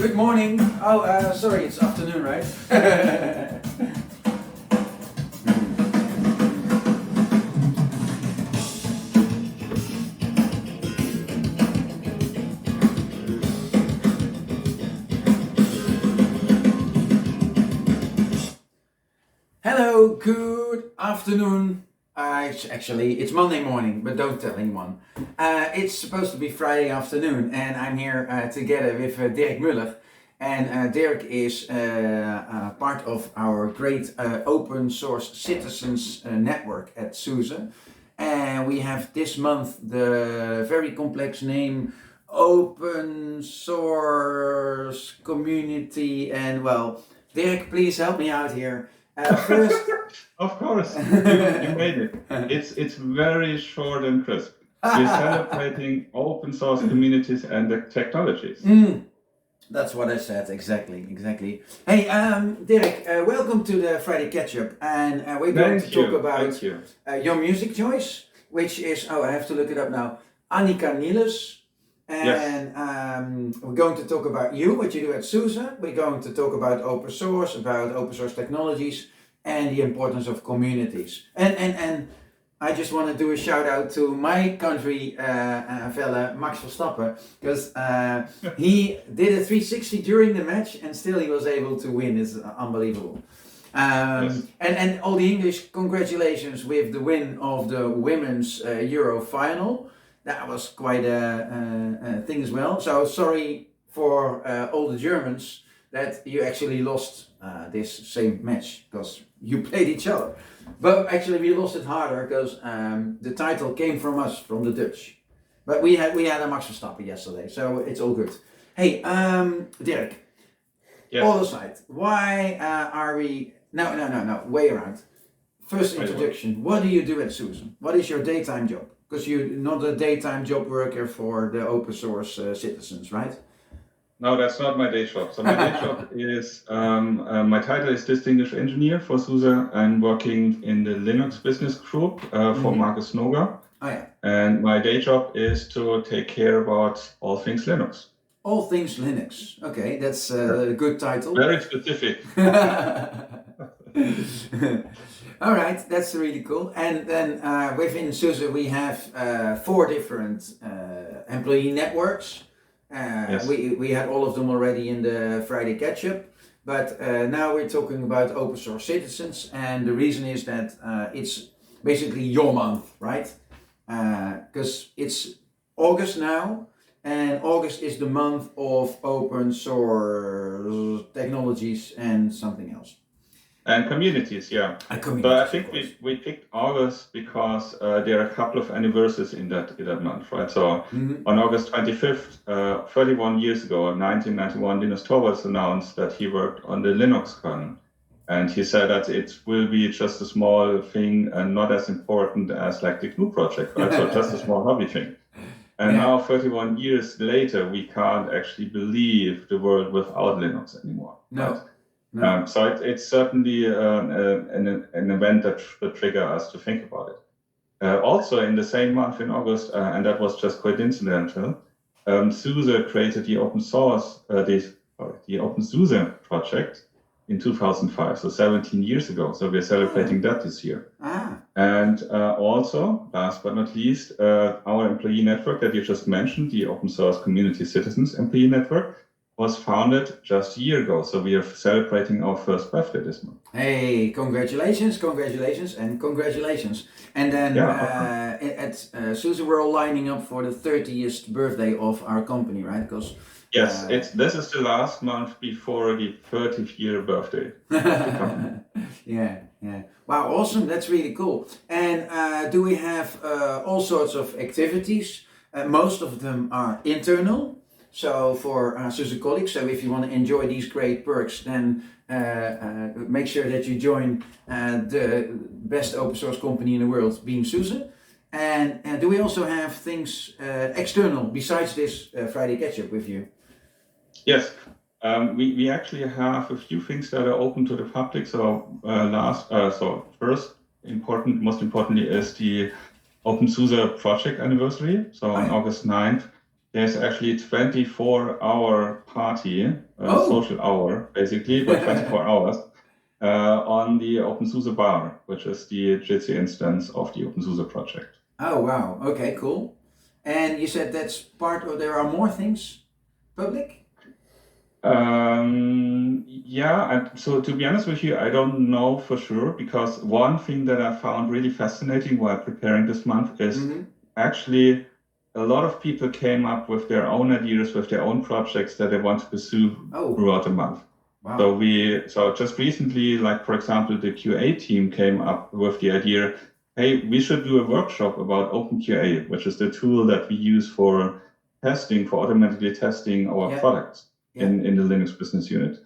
Good morning. Oh, sorry, it's afternoon, right? Hello, good afternoon. It's Monday morning, but don't tell anyone. It's supposed to be Friday afternoon, and I'm here together with Dirk Muller. And Dirk is part of our great open source citizens network at SUSE. And we have this month the very complex name Open Source Community. And well, Dirk, please help me out here. First, Of course, you made it. It's very short and crisp. We're celebrating open source communities and the technologies. That's what I said, exactly. Hey, Dirk, welcome to the Friday Ketchup, and we're going to talk about your music choice, which is, I have to look it up now, Annika Niels. And we're going to talk about you, what you do at SUSE. We're going to talk about open source technologies, and the importance of communities. And I just want to do a shout out to my country fella, Max Verstappen, because he did a 360 during the match and still he was able to win. It's unbelievable. And all the English, congratulations with the win of the women's Euro final. That was quite a thing as well. So sorry for all the Germans that you actually lost this same match because you played each other. But actually we lost it harder because the title came from us, from the Dutch. But we had a Max Verstappen yesterday, so it's all good. Hey, Dirk, all aside, why are we... No, way around. First introduction, what do you do at SUSE? What is your daytime job? Because you're not a daytime job worker for the open source citizens, right? No, that's not my day job. So my day job is, my title is Distinguished Engineer for SUSE. I'm working in the Linux business group for Marcus Noga. Oh, yeah. And my day job is to take care about all things Linux. All things Linux. Okay, that's a good title. Very specific. All right, that's really cool. And then within SUSE we have 4 different employee networks. Yes. We had all of them already in the Friday Ketchup, but now we're talking about open source citizens, and the reason is that it's basically your month, right? Because it's August now, and August is the month of open source technologies and something else. And communities, yeah. But I think we picked August because there are a couple of anniversaries in that month, right? So on August 25th, 31 years ago, in 1991, Linus Torvalds announced that he worked on the Linux kernel. And he said that it will be just a small thing and not as important as like the GNU project, right? So just a small hobby thing. And now 31 years later, we can't actually believe the world without Linux anymore. No. Right? No. So it's certainly an event that trigger us to think about it. Also in the same month in August, and that was just coincidental, SUSE created the open source, the Open SUSE project in 2005, so 17 years ago. So we're celebrating that this year. And also, last but not least, our employee network that you just mentioned, the Open Source Community Citizens Employee Network, was founded just a year ago, so we are celebrating our first birthday this month. Hey, congratulations. And then at SUSE we're all lining up for the 30th birthday of our company, right? Because yes, this is the last month before the 30th year birthday of the company. Yeah. Wow, awesome. That's really cool. And do we have all sorts of activities? Most of them are internal. So for SUSE colleagues, so if you want to enjoy these great perks, then make sure that you join the best open source company in the world, being SUSE. And do we also have things external besides this Friday Ketchup with you? Yes, we actually have a few things that are open to the public. So most importantly is the Open SUSE project anniversary. So on August 9th, There's actually a 24-hour party, Oh! social hour, basically, but 24 hours on the OpenSUSE bar, which is the Jitsi instance of the OpenSUSE project. Oh, wow. Okay, cool. And you said that's part of, there are more things public? Yeah, and so to be honest with you, I don't know for sure, because one thing that I found really fascinating while preparing this month is actually a lot of people came up with their own ideas, with their own projects that they want to pursue throughout the month. Wow. So just recently, like for example, the QA team came up with the idea, hey, we should do a workshop about OpenQA, which is the tool that we use for testing, for automatically testing our products in the Linux business unit.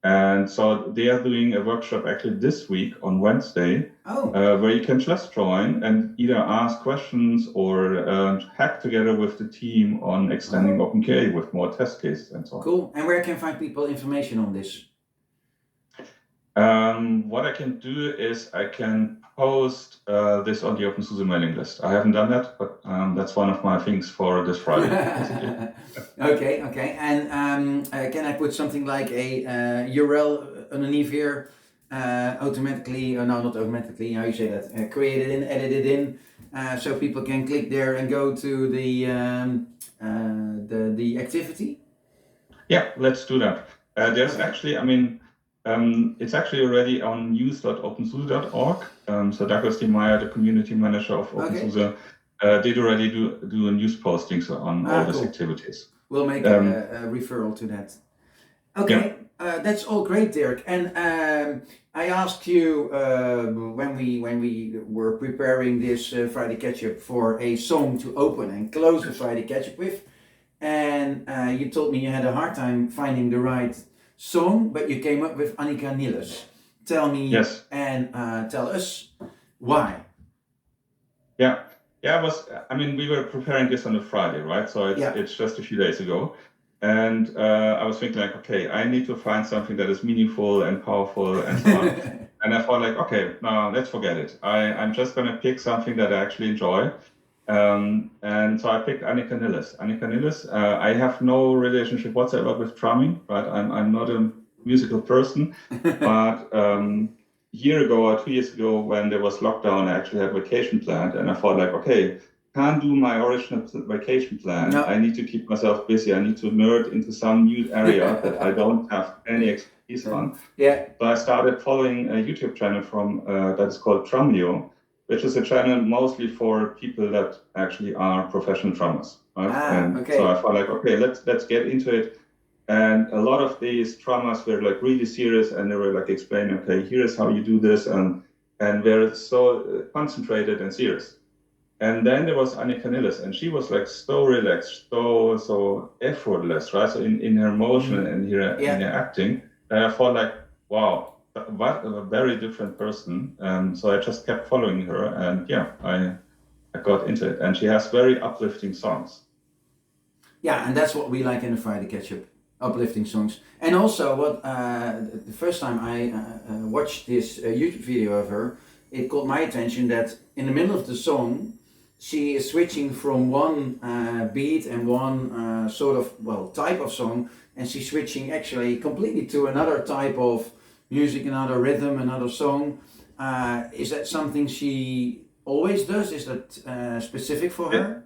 And so they are doing a workshop actually this week on Wednesday, where you can just join and either ask questions or hack together with the team on extending OpenQA with more test cases and so on. Cool. And where can find people information on this? What I can do is I can post this on the OpenSUSE mailing list. I haven't done that, but that's one of my things for this Friday. Okay. And can I put something like a URL underneath here automatically, or no, not automatically, how you say that, create it in, edit it in, so people can click there and go to the activity? Yeah, let's do that. There's actually, it's actually already on news.opensuse.org. So Douglas Meyer, the community manager of OpenSUSE, did already do news postings on all these activities. We'll make a referral to that. Okay, that's all great, Dirk. And I asked you when we were preparing this Friday Catch-up for a song to open and close the Friday Catch-up with, and you told me you had a hard time finding the right song, but you came up with Annika Niels. Tell me and tell us why. Yeah, we were preparing this on a Friday, right? So it's just a few days ago. And I was thinking like, okay, I need to find something that is meaningful and powerful and so on. And I thought like, okay, no, let's forget it. I'm just going to pick something that I actually enjoy. And so I picked Annika Niels. Annika Niels, I have no relationship whatsoever with drumming, right? I'm not a musical person, but a year ago or 2 years ago when there was lockdown, I actually had a vacation planned, and I thought like, okay, can't do my original vacation plan. No. I need to keep myself busy. I need to nerd into some new area that I don't have any expertise on. Yeah. So I started following a YouTube channel from that is called Drumlio, which is a channel mostly for people that actually are professional drummers. Right? So I thought like, okay, let's get into it. And a lot of these drummers were like really serious, and they were like explaining, okay, here's how you do this, and they're so concentrated and serious. And then there was Annika Niels, and she was like so relaxed, so effortless, right? So in her motion and in her acting, and I thought like, wow, what a very different person. So I just kept following her, and I got into it. And she has very uplifting songs. Yeah, and that's what we like in the Friday Catch-up, uplifting songs. And also, what the first time I watched this YouTube video of her, it caught my attention that in the middle of the song, she is switching from one beat and one type of song, and she's switching actually completely to another type of music, another rhythm, another song. Is that something she always does? Is that specific for her?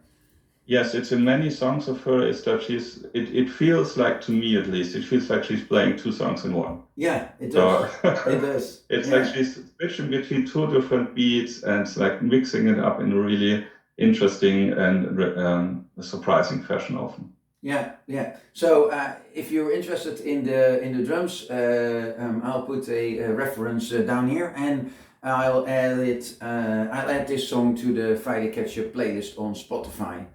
Yes, it's in many songs of her. Is that it feels like, to me at least, it feels like she's playing two songs in one. Yeah, it does. It does. It's like she's switching between two different beats and like mixing it up in a really interesting and surprising fashion often. Yeah. So if you're interested in the drums, I'll put a reference down here, and I'll add this song to the Friday Catch-up playlist on Spotify.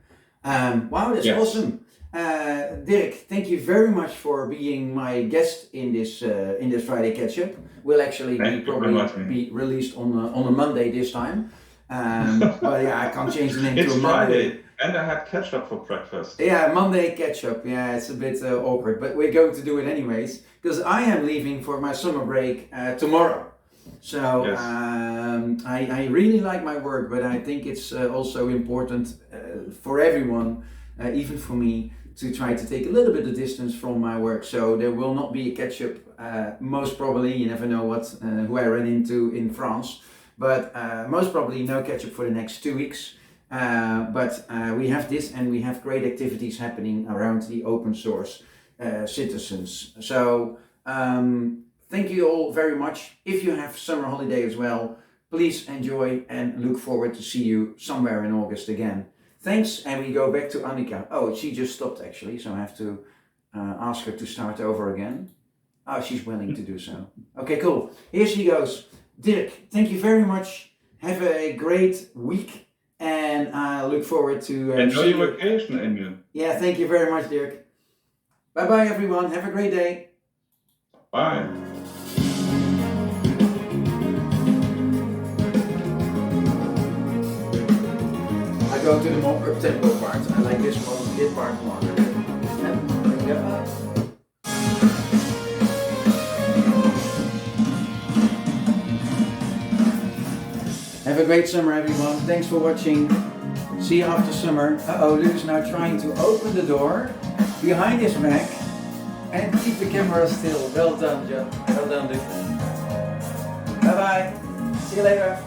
Wow, that's awesome. Dirk, thank you very much for being my guest in this Friday Catch-up. Will actually be released on a Monday this time. But I can't change the name to a Monday. Friday, and I had ketchup for breakfast. Yeah, Monday ketchup. Yeah, it's a bit awkward, but we're going to do it anyways, because I am leaving for my summer break tomorrow. So I really like my work, but I think it's also important for everyone even for me, to try to take a little bit of distance from my work. So there will not be a ketchup, most probably. You never know who I ran into in France, but most probably no ketchup for the next 2 weeks. But we have this, and we have great activities happening around the open source citizens. So thank you all very much. If you have summer holiday as well, please enjoy and look forward to see you somewhere in August again. Thanks, and we go back to Annika. Oh, she just stopped actually, so I have to ask her to start over again. Oh, she's willing to do so. Okay, cool. Here she goes. Dirk, thank you very much. Have a great week, and I look forward to enjoy your vacation, Emiel. Yeah, thank you very much, Dirk. Bye-bye, everyone. Have a great day. Bye. I go to the more up-tempo part. I like this part more. And go up. Have a great summer, everyone. Thanks for watching. See you after summer. Uh-oh, Luc is now trying to open the door behind his back and keep the camera still. Well done, Joe. Well done, Luc. Bye-bye. See you later.